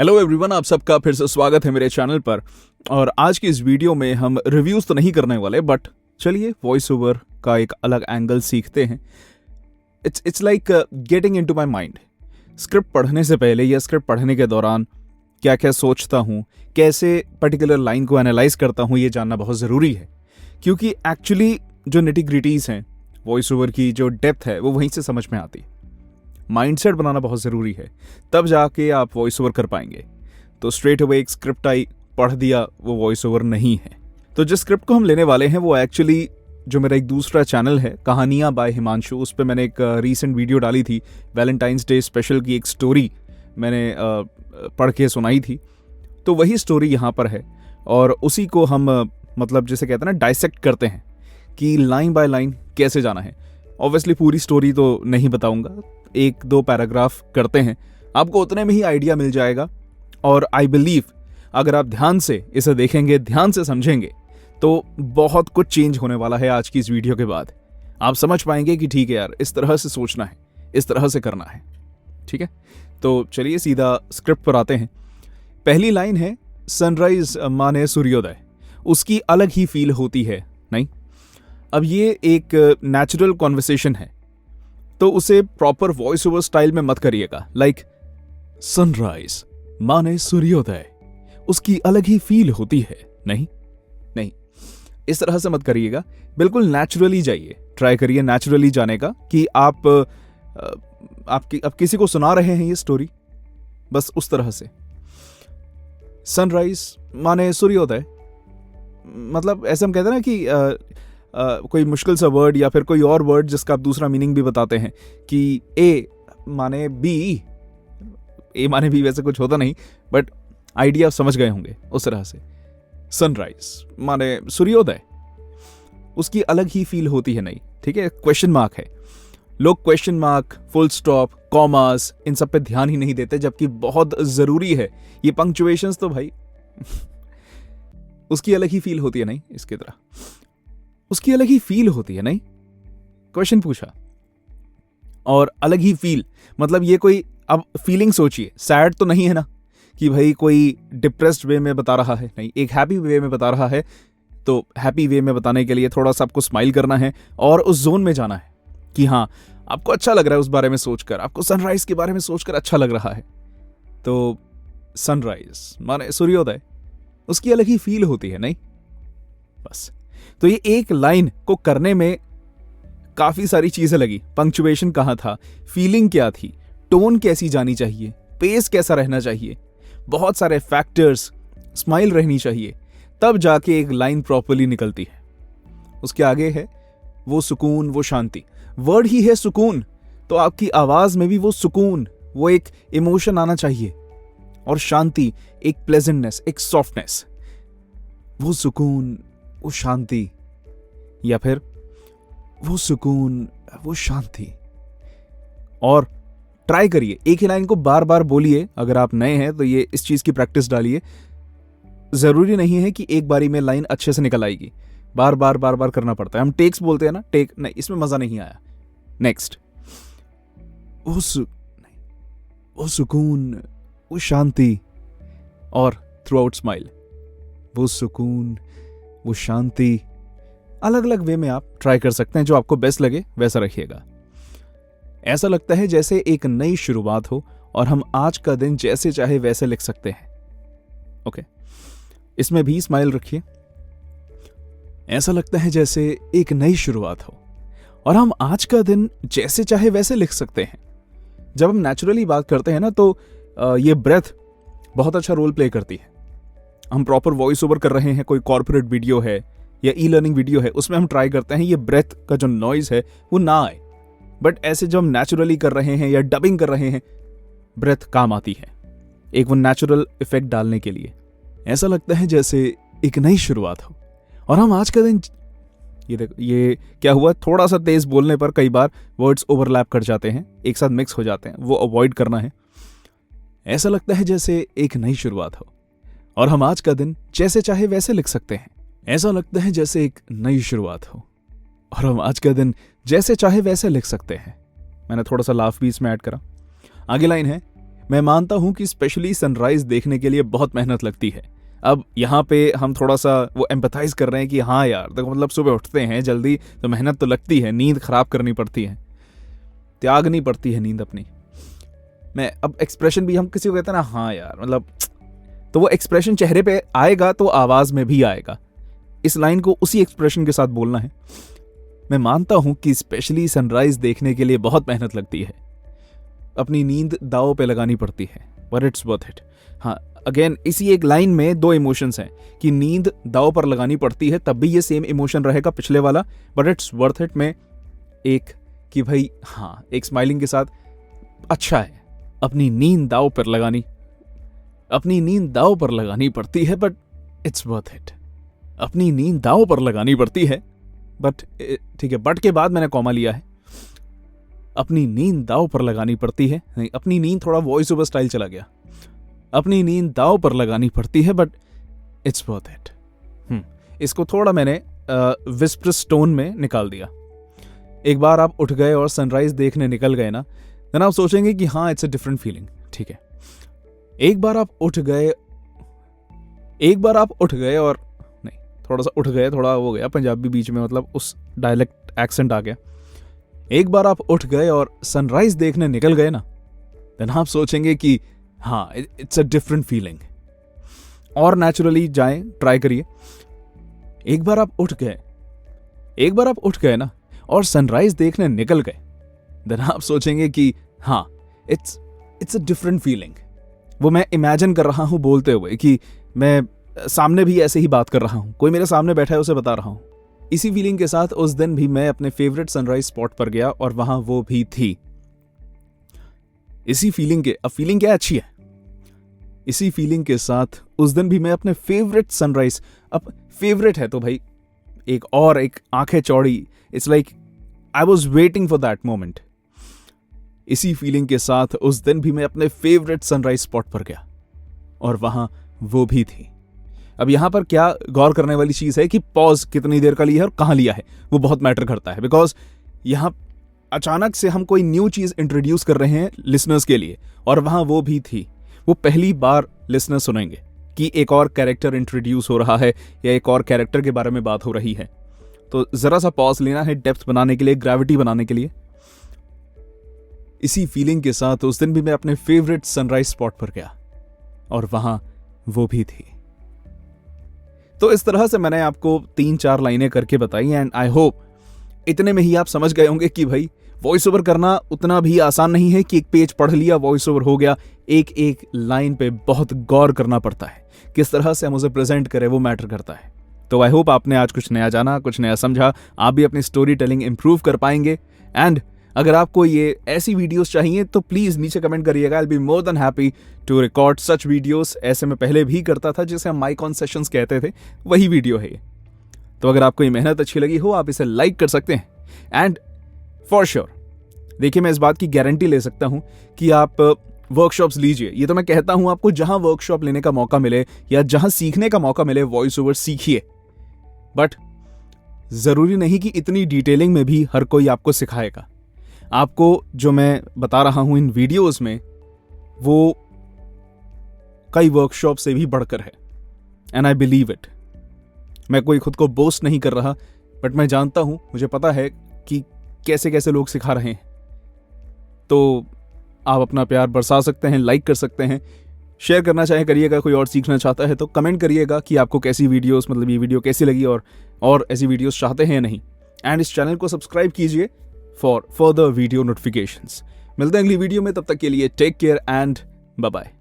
Hello everyone, आप सबका फिर से स्वागत है मेरे चैनल पर। और आज की इस वीडियो में हम रिव्यूज़ तो नहीं करने वाले, बट चलिए वॉइस ओवर का एक अलग एंगल सीखते हैं। It's like getting into my mind. Script पढ़ने से पहले या स्क्रिप्ट पढ़ने के दौरान क्या क्या सोचता हूँ, कैसे पर्टिकुलर लाइन को एनालाइज करता हूँ, ये जानना बहुत ज़रूरी है। क्योंकि एक्चुअली जो निटी ग्रिटीज़ हैं, वॉइस ओवर की जो डेप्थ है वो वहीं से समझ में आती है। माइंडसेट बनाना बहुत ज़रूरी है, तब जाके आप वॉइस ओवर कर पाएंगे। तो स्ट्रेट अवे एक स्क्रिप्ट आई, पढ़ दिया, वो वॉइस ओवर नहीं है। तो जिस स्क्रिप्ट को हम लेने वाले हैं वो एक्चुअली जो मेरा एक दूसरा चैनल है, कहानियाँ बाय हिमांशु, उस पर मैंने एक रीसेंट वीडियो डाली थी। वैलेंटाइंस डे स्पेशल की एक स्टोरी मैंने पढ़ के सुनाई थी। तो वही स्टोरी यहाँ पर है और उसी को हम मतलब जैसे कहते हैं ना, डाइसेक्ट करते हैं कि लाइन बाय लाइन कैसे जाना है। ऑब्वियसली पूरी स्टोरी तो नहीं बताऊँगा, एक दो पैराग्राफ करते हैं, आपको उतने में ही आइडिया मिल जाएगा। और आई बिलीव अगर आप ध्यान से इसे देखेंगे, ध्यान से समझेंगे, तो बहुत कुछ चेंज होने वाला है आज की इस वीडियो के बाद। आप समझ पाएंगे कि ठीक है यार, इस तरह से सोचना है, इस तरह से करना है। ठीक है, तो चलिए सीधा स्क्रिप्ट पर आते हैं। पहली लाइन है, सनराइज माने सूर्योदय, उसकी अलग ही फील होती है। नहीं, अब ये एक नेचुरल कॉन्वर्सेशन है, तो उसे प्रॉपर वॉइस ओवर स्टाइल में मत करिएगा। लाइक सनराइज माने सूर्योदय, उसकी अलग ही फील होती है। नहीं नहीं, इस तरह से मत करिएगा। बिल्कुल नेचुरली जाइए, ट्राई करिए नेचुरली जाने का कि आप किसी को सुना रहे हैं ये स्टोरी, बस उस तरह से। सनराइज माने सूर्योदय, मतलब ऐसे हम कहते हैं ना कि कोई मुश्किल सा वर्ड या फिर कोई और वर्ड जिसका आप दूसरा मीनिंग भी बताते हैं कि ए माने बी, ए माने बी वैसे कुछ होता नहीं, बट आइडिया आप समझ गए होंगे उस तरह से। सनराइज माने सूर्योदय, उसकी अलग ही फील होती है। नहीं, ठीक है, क्वेश्चन मार्क है। लोग question mark, full stop, commas, इन सब पे ध्यान ही नहीं देते, जबकि बहुत ज़रूरी है। ये पंक्चुएशंस तो भाई उसकी अलग ही फील होती है। नहीं, इसकी तरह उसकी अलग ही फील होती है। नहीं, क्वेश्चन पूछा और अलग ही फील, मतलब ये कोई, अब फीलिंग सोचिए, सैड तो नहीं है ना कि भाई कोई डिप्रेस्ड वे में बता रहा है। नहीं, एक हैप्पी वे में बता रहा है। तो हैप्पी वे में बताने के लिए थोड़ा सा आपको स्माइल करना है और उस जोन में जाना है कि हाँ, आपको अच्छा लग रहा है उस बारे में सोचकर, आपको सनराइज के बारे में सोचकर अच्छा लग रहा है। तो सनराइज माने सूर्योदय, उसकी अलग ही फील होती है। नहीं, बस। तो ये एक लाइन को करने में काफी सारी चीजें लगी। पंक्चुएशन कहाँ था, फीलिंग क्या थी, टोन कैसी जानी चाहिए, पेस कैसा रहना चाहिए, बहुत सारे फैक्टर्स, स्माइल रहनी चाहिए, तब जाके एक लाइन प्रॉपर्ली निकलती है। उसके आगे है वो सुकून, वो शांति। वर्ड ही है सुकून, तो आपकी आवाज में भी वो सुकून, वो एक इमोशन आना चाहिए। और शांति, एक प्लेजेंटनेस, एक सॉफ्टनेस। वो सुकून, वो शांति, या फिर वो सुकून, वो शांति। और ट्राई करिए, एक ही लाइन को बार बार बोलिए। अगर आप नए हैं तो ये इस चीज की प्रैक्टिस डालिए। जरूरी नहीं है कि एक बारी में लाइन अच्छे से निकल आएगी, बार बार बार बार करना पड़ता है। हम टेक्स बोलते हैं ना, टेक नहीं, इसमें मजा नहीं आया। नेक्स्ट, वो सुकून, वो शांति, और थ्रू आउट स्माइल। वो सुकून, वो शांति, अलग अलग वे में आप ट्राई कर सकते हैं। जो आपको बेस्ट लगे वैसा रखिएगा। ऐसा लगता है जैसे एक नई शुरुआत हो और हम आज का दिन जैसे चाहे वैसे लिख सकते हैं। ओके, इसमें भी स्माइल रखिए। ऐसा लगता है जैसे एक नई शुरुआत हो और हम आज का दिन जैसे चाहे वैसे लिख सकते हैं। जब हम नेचुरली बात करते हैं ना, तो ये ब्रेथ बहुत अच्छा रोल प्ले करती है। हम प्रॉपर वॉइस ओवर कर रहे हैं, कोई कॉर्पोरेट वीडियो है या ई लर्निंग वीडियो है, उसमें हम ट्राई करते हैं ये ब्रेथ का जो नॉइज है वो ना आए। बट ऐसे जब हम नेचुरली कर रहे हैं या डबिंग कर रहे हैं, ब्रेथ काम आती है एक वो नेचुरल इफेक्ट डालने के लिए। ऐसा लगता है जैसे एक नई शुरुआत हो और हम आज का दिन, ये देखो, ये क्या हुआ, थोड़ा सा तेज बोलने पर कई बार वर्ड्स ओवरलैप कर जाते हैं, एक साथ मिक्स हो जाते हैं, वो अवॉइड करना है। ऐसा लगता है जैसे एक नई शुरुआत हो और हम आज का दिन जैसे चाहे वैसे लिख सकते हैं। ऐसा लगता है जैसे एक नई शुरुआत हो और हम आज का दिन जैसे चाहे वैसे लिख सकते हैं। मैंने थोड़ा सा लाफ भी इसमें ऐड करा। आगे लाइन है, मैं मानता हूं कि स्पेशली सनराइज देखने के लिए बहुत मेहनत लगती है। अब यहाँ पे हम थोड़ा सा वो एम्पैथाइज कर रहे हैं कि हाँ यार देखो, मतलब सुबह उठते हैं जल्दी तो मेहनत तो लगती है, नींद खराब करनी पड़ती है, त्यागनी पड़ती है नींद अपनी। मैं अब एक्सप्रेशन भी हम किसी को कहते हैं ना, हाँ यार मतलब, तो वो एक्सप्रेशन चेहरे पे आएगा तो आवाज में भी आएगा। इस लाइन को उसी एक्सप्रेशन के साथ बोलना है। मैं मानता हूं कि स्पेशली सनराइज देखने के लिए बहुत मेहनत लगती है, अपनी नींद दांव पे लगानी पड़ती है, बट इट्स वर्थ इट। हाँ, अगेन इसी एक लाइन में दो इमोशंस हैं कि नींद दांव पर लगानी पड़ती है, तब भी ये सेम इमोशन रहेगा पिछले वाला, बट इट्स वर्थ इट में एक कि भाई हाँ, एक स्माइलिंग के साथ अच्छा है, अपनी नींद दांव पर लगानी पड़ती है, बट इट्स वर्थ इट। अपनी नींद दांव पर लगानी पड़ती है, बट ठीक है, बट के बाद मैंने कॉमा लिया है। अपनी नींद दांव पर लगानी पड़ती है, नहीं, अपनी नींद थोड़ा वॉइस ओवर स्टाइल चला गया। अपनी नींद दांव पर लगानी पड़ती है, बट इट्स वर्थ इट। इसको थोड़ा मैंने विस्परस टोन में निकाल दिया। एक बार आप उठ गए और सनराइज देखने निकल गए ना, देन आप सोचेंगे कि हाँ, इट्स अ डिफरेंट फीलिंग। ठीक है, एक बार आप उठ गए और नहीं, थोड़ा सा उठ गए, थोड़ा हो गया पंजाबी बीच में, मतलब उस डायलेक्ट एक्सेंट आ गया। एक बार आप उठ गए और सनराइज देखने निकल गए ना, देन आप सोचेंगे कि हाँ, इट्स अ डिफरेंट फीलिंग। और नेचुरली जाएं, ट्राई करिए। एक बार आप उठ गए ना और सनराइज देखने निकल गए, देन आप सोचेंगे कि हाँ, इट्स अ डिफरेंट फीलिंग। वो मैं इमेजिन कर रहा हूं बोलते हुए कि मैं सामने भी ऐसे ही बात कर रहा हूं, कोई मेरे सामने बैठा है उसे बता रहा हूं। इसी फीलिंग के साथ उस दिन भी मैं अपने फेवरेट सनराइज स्पॉट पर गया और वहां वो भी थी। इसी फीलिंग के, अब फीलिंग क्या अच्छी है, इसी फीलिंग के साथ उस दिन भी मैं अपने फेवरेट सनराइज, अब फेवरेट है तो भाई एक आंखें चौड़ी, it's like I was waiting for that moment. इसी फीलिंग के साथ उस दिन भी मैं अपने फेवरेट सनराइज स्पॉट पर गया और वहां वो भी थी। अब यहां पर क्या गौर करने वाली चीज है कि पॉज कितनी देर का लिया है और कहां लिया है, वो बहुत मैटर करता है। बिकॉज यहां अचानक से हम कोई न्यू चीज इंट्रोड्यूस कर रहे हैं लिसनर्स के लिए, और वहां वो भी थी, वो पहली बार लिसनर सुनेंगे कि एक और कैरेक्टर इंट्रोड्यूस हो रहा है या एक और कैरेक्टर के बारे में बात हो रही है। तो जरा सा पॉज लेना है डेप्थ बनाने के लिए, ग्रेविटी बनाने के लिए। इसी फीलिंग के साथ उस दिन भी मैं अपने फेवरेट सनराइज स्पॉट पर गया और वहां वो भी थी। तो इस तरह से मैंने आपको 3-4 लाइनें करके बताई, एंड आई होप इतने में ही आप समझ गए होंगे कि भाई वॉइस ओवर करना उतना भी आसान नहीं है कि एक पेज पढ़ लिया वॉइस ओवर हो गया। एक एक लाइन पे बहुत गौर करना पड़ता है, किस तरह से हम उसे प्रेजेंट करें वो मैटर करता है। तो आई होप आपने आज कुछ नया जाना, कुछ नया समझा, आप भी अपनी स्टोरी टेलिंग इंप्रूव कर पाएंगे। एंड अगर आपको ये ऐसी वीडियोस चाहिए तो प्लीज नीचे कमेंट करिएगा। I will be more than happy to record such videos. ऐसे मैं पहले भी करता था, जिसे हम माइक ऑन सेशंस कहते थे, वही वीडियो है ये। तो अगर आपको ये मेहनत अच्छी लगी हो, आप इसे लाइक कर सकते हैं। एंड फॉर श्योर देखिए, मैं इस बात की गारंटी ले सकता हूं कि आप वर्कशॉप्स लीजिए। ये तो मैं कहता हूं आपको, जहां वर्कशॉप लेने का मौका मिले या जहां सीखने का मौका मिले, वॉइस ओवर सीखिए। बट जरूरी नहीं कि इतनी डिटेलिंग में भी हर कोई आपको सिखाएगा। आपको जो मैं बता रहा हूं इन वीडियोस में, वो कई वर्कशॉप से भी बढ़कर है, एंड आई बिलीव इट। मैं कोई खुद को बोस्ट नहीं कर रहा, बट मैं जानता हूं, मुझे पता है कि कैसे कैसे लोग सिखा रहे हैं। तो आप अपना प्यार बरसा सकते हैं, लाइक कर सकते हैं, शेयर करना चाहे करिएगा। कोई और सीखना चाहता है तो कमेंट करिएगा कि आपको कैसी वीडियोस, मतलब ये वीडियो कैसी लगी, और ऐसी वीडियोस चाहते हैं या नहीं। एंड इस चैनल को सब्सक्राइब कीजिए फॉर फर्दर वीडियो नोटिफिकेशंस। मिलते हैं अगली वीडियो में, तब तक के लिए take care and bye bye.